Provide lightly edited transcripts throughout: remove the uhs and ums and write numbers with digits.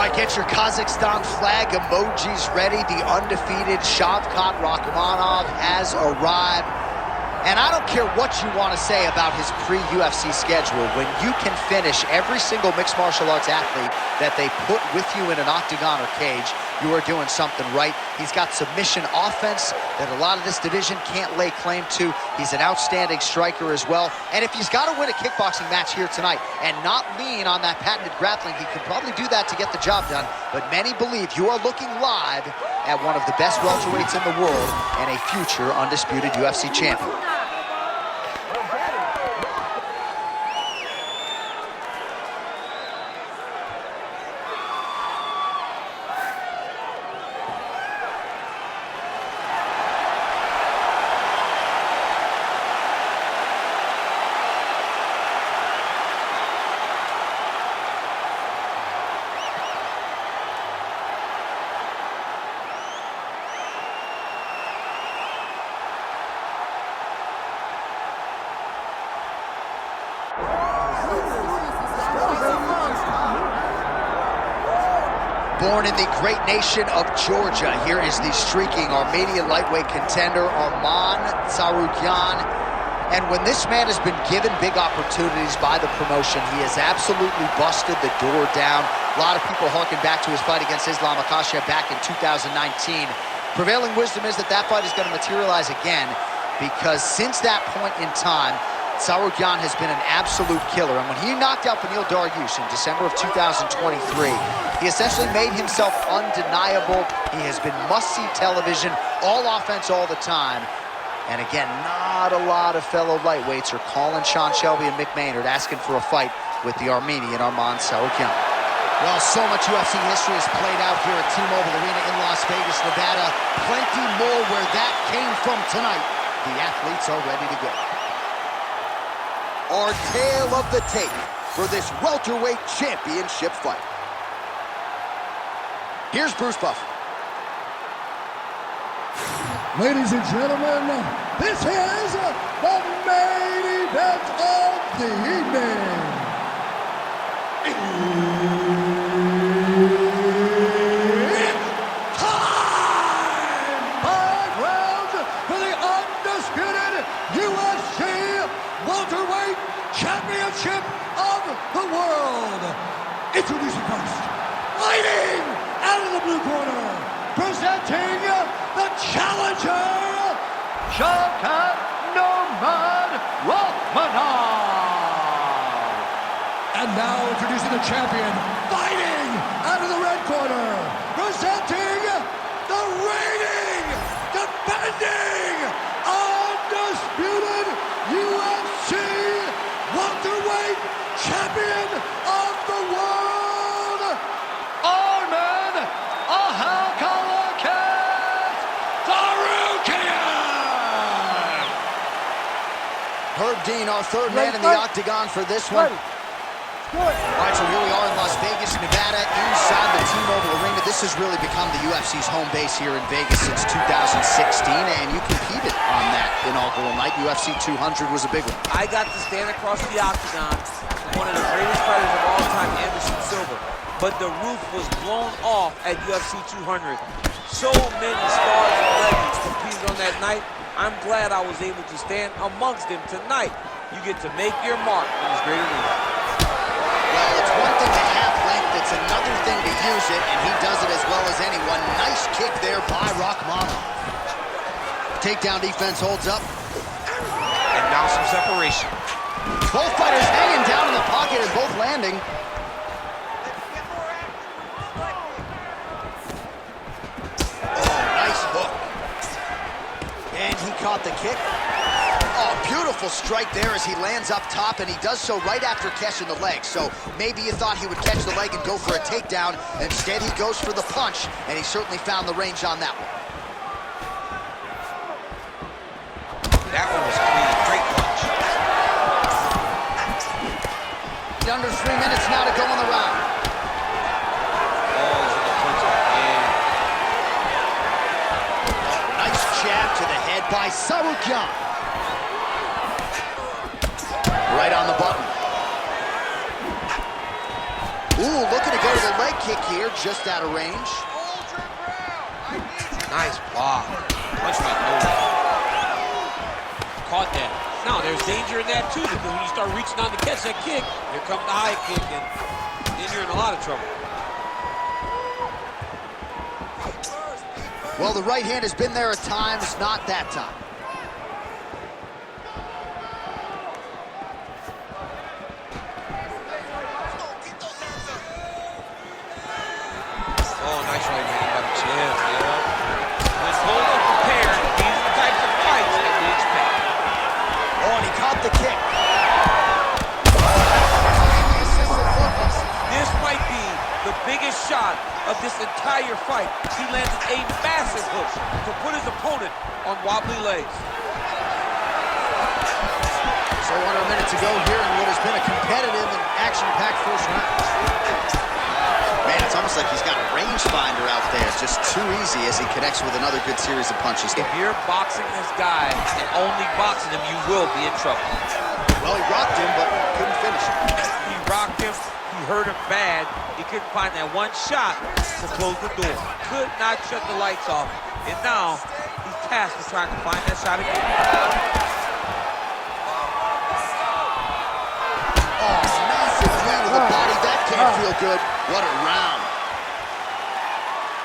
right, get your Kazakhstan flag emojis ready. The undefeated Shavkat Rakhmonov has arrived. And I don't care what you want to say about his pre-UFC schedule. When you can finish every single mixed martial arts athlete that they put with you in an octagon or cage, you are doing something right. He's got submission offense that a lot of this division can't lay claim to. He's an outstanding striker as well. And if he's got to win a kickboxing match here tonight and not lean on that patented grappling, he could probably do that to get the job done. But many believe you are looking live at one of the best welterweights in the world and a future undisputed UFC champion. Born in the great nation of Georgia, here is the streaking Armenian lightweight contender, Arman Tsarukyan. And when this man has been given big opportunities by the promotion, he has absolutely busted the door down. A lot of people harken back to his fight against Islam Makhachev back in 2019. Prevailing wisdom is that that fight is going to materialize again, because since that point in time, Tsarukyan has been an absolute killer. And when he knocked out Beneil Dariush in December of 2023, he essentially made himself undeniable. He has been must-see television, all offense all the time. And again, not a lot of fellow lightweights are calling Sean Shelby and Mick Maynard asking for a fight with the Armenian Arman Tsarukyan. Well, so much UFC history has played out here at T-Mobile Arena in Las Vegas, Nevada. Plenty more where that came from tonight. The athletes are ready to go. Our tale of the tape for this welterweight championship fight. Here's Bruce Buffer. Ladies and gentlemen, this is the main event of the evening. It's time! 5 rounds for the undisputed UFC welterweight championship of the world. Introducing first, fighting out of the blue corner, presenting the challenger, Shavkat Rakhmonov. And now introducing the champion, fighting out of the red corner, presenting the reigning, defending, undisputed UFC welterweight champion of the world, Arman Tsarukyan. Herb Dean, our third man in the octagon for this one. All right, so here we are in Las Vegas, Nevada, inside the T-Mobile Arena. This has really become the UFC's home base here in Vegas since 2016, and you competed on that inaugural night. UFC 200 was a big one. I got to stand across the octagon with one of the greatest fighters of all time, Anderson Silva. But the roof was blown off at UFC 200. So many stars and legends competed on that night. I'm glad I was able to stand amongst them tonight. You get to make your mark in this great arena. Well, it's one thing to have length, it's another thing to use it, and he does it as well as anyone. Nice kick there by Rakhmonov. Takedown defense holds up. And now some separation. Both fighters hanging down in the pocket and both landing. Oh, nice hook. And he caught the kick. Oh, beautiful strike there as he lands up top, and he does so right after catching the leg. So maybe you thought he would catch the leg and go for a takedown. Instead, he goes for the punch, and he certainly found the range on that one. That one was clean. Great punch. Under 3 minutes now to go in the round. Oh, nice jab to the head by Tsarukyan. Right on the button. Ooh, looking to go to the leg kick here, just out of range. Nice block. Punch went nowhere. Caught that. Now, there's danger in that, too, because when you start reaching on to catch that kick, here comes the high kick, and then you're in a lot of trouble. Well, the right hand has been there at times, not that time. Oh, nice right hand by the chin, yeah. When both are prepared, these are the types of fights that we expect. Oh, and he caught the kick. This might be the biggest shot of this entire fight. He landed a massive hook to put his opponent on wobbly legs. So under a minute to go here in what has been a competitive and action-packed first round. Man, it's almost like he's got a rangefinder out there. It's just too easy as he connects with another good series of punches. If you're boxing this guy and only boxing him, you will be in trouble. Well, he rocked him, but couldn't finish him. He rocked him. He hurt him bad. He couldn't find that one shot to close the door. Could not shut the lights off. And now he's tasked with trying to find that shot again. Oh, massive knee to the body. That can't feel good. What a round.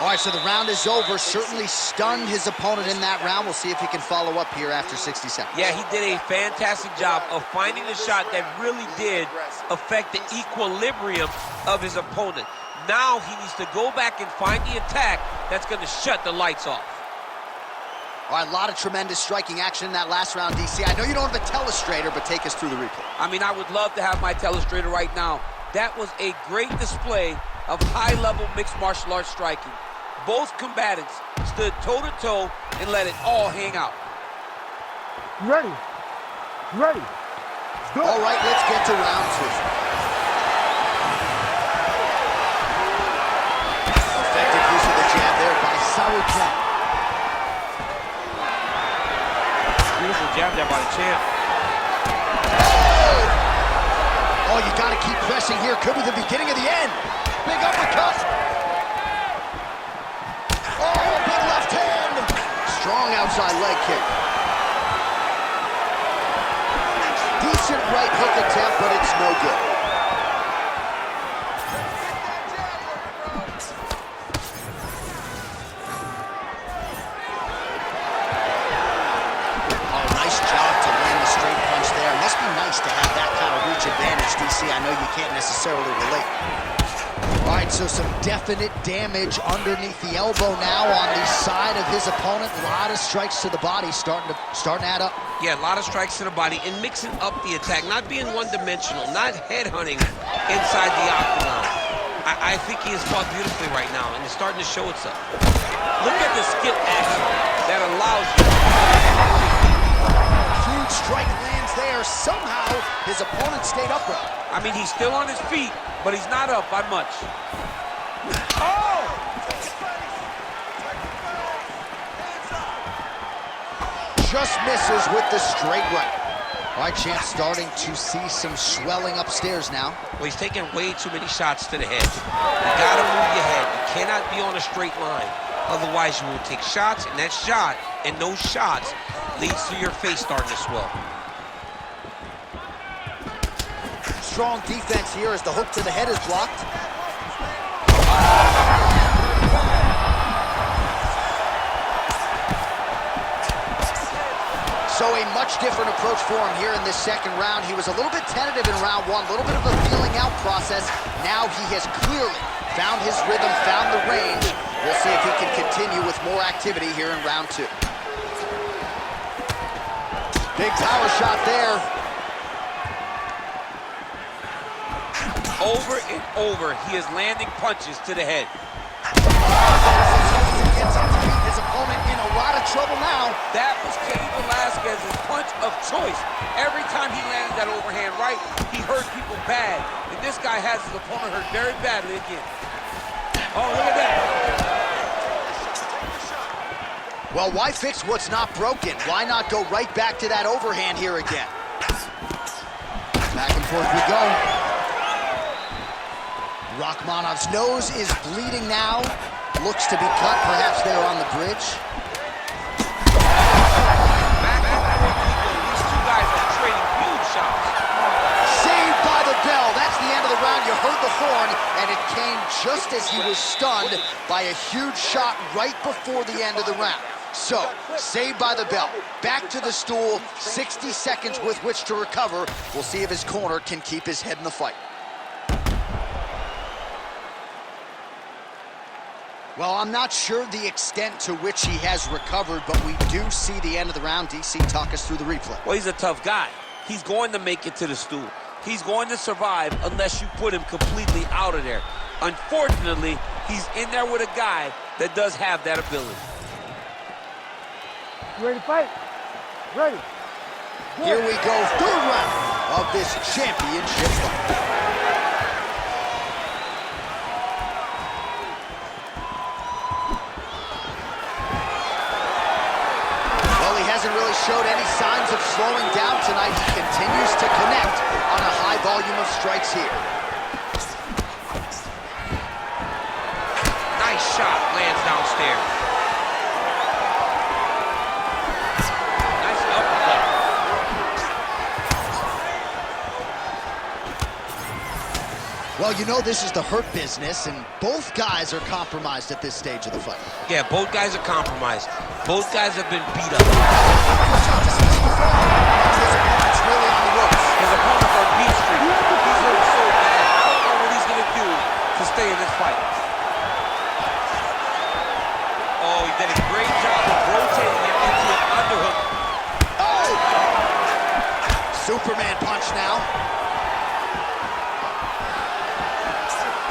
All right, so the round is over. Certainly stunned his opponent in that round. We'll see if he can follow up here after 60 seconds. Yeah, he did a fantastic job of finding the shot that really did affect the equilibrium of his opponent. Now he needs to go back and find the attack that's going to shut the lights off. All right, a lot of tremendous striking action in that last round, DC. I know you don't have a telestrator, but take us through the replay. I mean, I would love to have my telestrator right now. That was a great display of high-level mixed martial arts striking. Both combatants stood toe-to-toe and let it all hang out. Ready. Ready. Go. All right, let's get to round two. Effective use of the jab there by Tsarukyan. Beautiful jab there by the champ. Oh, you got to keep pressing here. Could be the beginning of the end. Big uppercut. Oh, big left hand. Strong outside leg kick. Decent right hook attempt, but it's no good. Oh, nice job to land the straight punch there. Must be nice to have that kind of reach advantage, DC. I know you can't necessarily relate. All right, so some definite damage underneath the elbow now on the side of his opponent. A lot of strikes to the body starting to add up. Yeah, a lot of strikes to the body and mixing up the attack, not being one-dimensional, not headhunting inside the octagon. I think he is fought beautifully right now, and it's starting to show itself. Look at the skip action that allows you. Huge strike lands there. Somehow, his opponent stayed upright. I mean, he's still on his feet, but he's not up by much. Oh! Just misses with the straight right. All right, champ starting to see some swelling upstairs now. Well, he's taking way too many shots to the head. You gotta move your head. You cannot be on a straight line. Otherwise, you will take shots, and that shot and those shots leads to your face starting to swell. Strong defense here as the hook to the head is blocked. So a much different approach for him here in this second round. He was a little bit tentative in round one, a little bit of a feeling out process. Now he has clearly found his rhythm, found the range. We'll see if he can continue with more activity here in round two. Big power shot there. Over and over, he is landing punches to the head. His opponent in a lot of trouble now. That was Cain Velasquez's punch of choice. Every time he landed that overhand right, he hurt people bad. And this guy has his opponent hurt very badly again. Oh, look at that. Well, why fix what's not broken? Why not go right back to that overhand here again? Back and forth we go. Rakhmonov's nose is bleeding now. Looks to be cut, perhaps there on the bridge. Back and forth we go. These two guys are trading huge shots. Saved by the bell. That's the end of the round. You heard the horn, and it came just as he was stunned by a huge shot right before the end of the round. So, saved by the bell. Back to the stool. 60 seconds with which to recover. We'll see if his corner can keep his head in the fight. Well, I'm not sure the extent to which he has recovered, but we do see the end of the round. DC, talk us through the replay. Well, he's a tough guy. He's going to make it to the stool. He's going to survive unless you put him completely out of there. Unfortunately, he's in there with a guy that does have that ability. You ready to fight? Ready. Here we go, third round of this championship fight. Hasn't really showed any signs of slowing down tonight. He continues to connect on a high volume of strikes here. Nice shot, lands downstairs. Nice uppercut. Well, you know this is the hurt business, and both guys are compromised at this stage of the fight. Yeah, both guys are compromised. Both guys have been beat up. His opponent's really on the ropes. His opponent's on beat streak. He's hurt so bad. I don't know what he's going to do to stay in this fight. Oh, he did a great job of rotating him into an underhook. Oh! Superman punch now.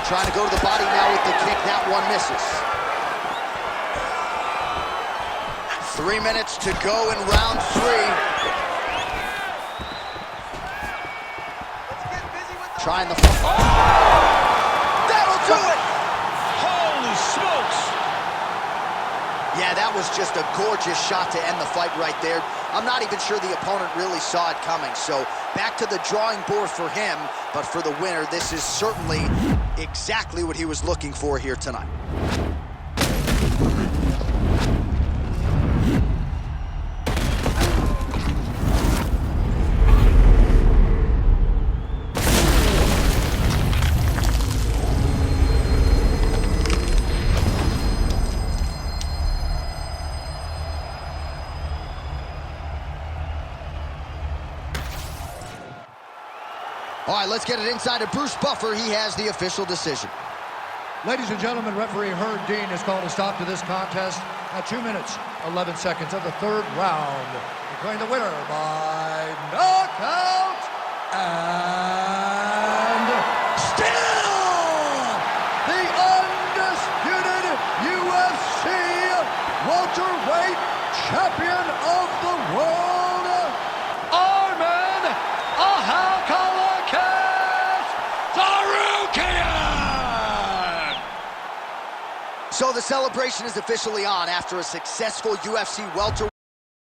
Trying to go to the body now with the kick. That one misses. 3 minutes to go in round 3. Trying the... Oh! That'll do it! Holy smokes! Yeah, that was just a gorgeous shot to end the fight right there. I'm not even sure the opponent really saw it coming. So back to the drawing board for him. But for the winner, this is certainly exactly what he was looking for here tonight. All right, let's get it inside to Bruce Buffer. He has the official decision. Ladies and gentlemen, referee Herb Dean has called a stop to this contest at 2 minutes, 11 seconds of the third round, declaring the winner by knockout and still the undisputed UFC welterweight champion of the world, Arman Tsarukyan! So the celebration is officially on after a successful UFC welterweight.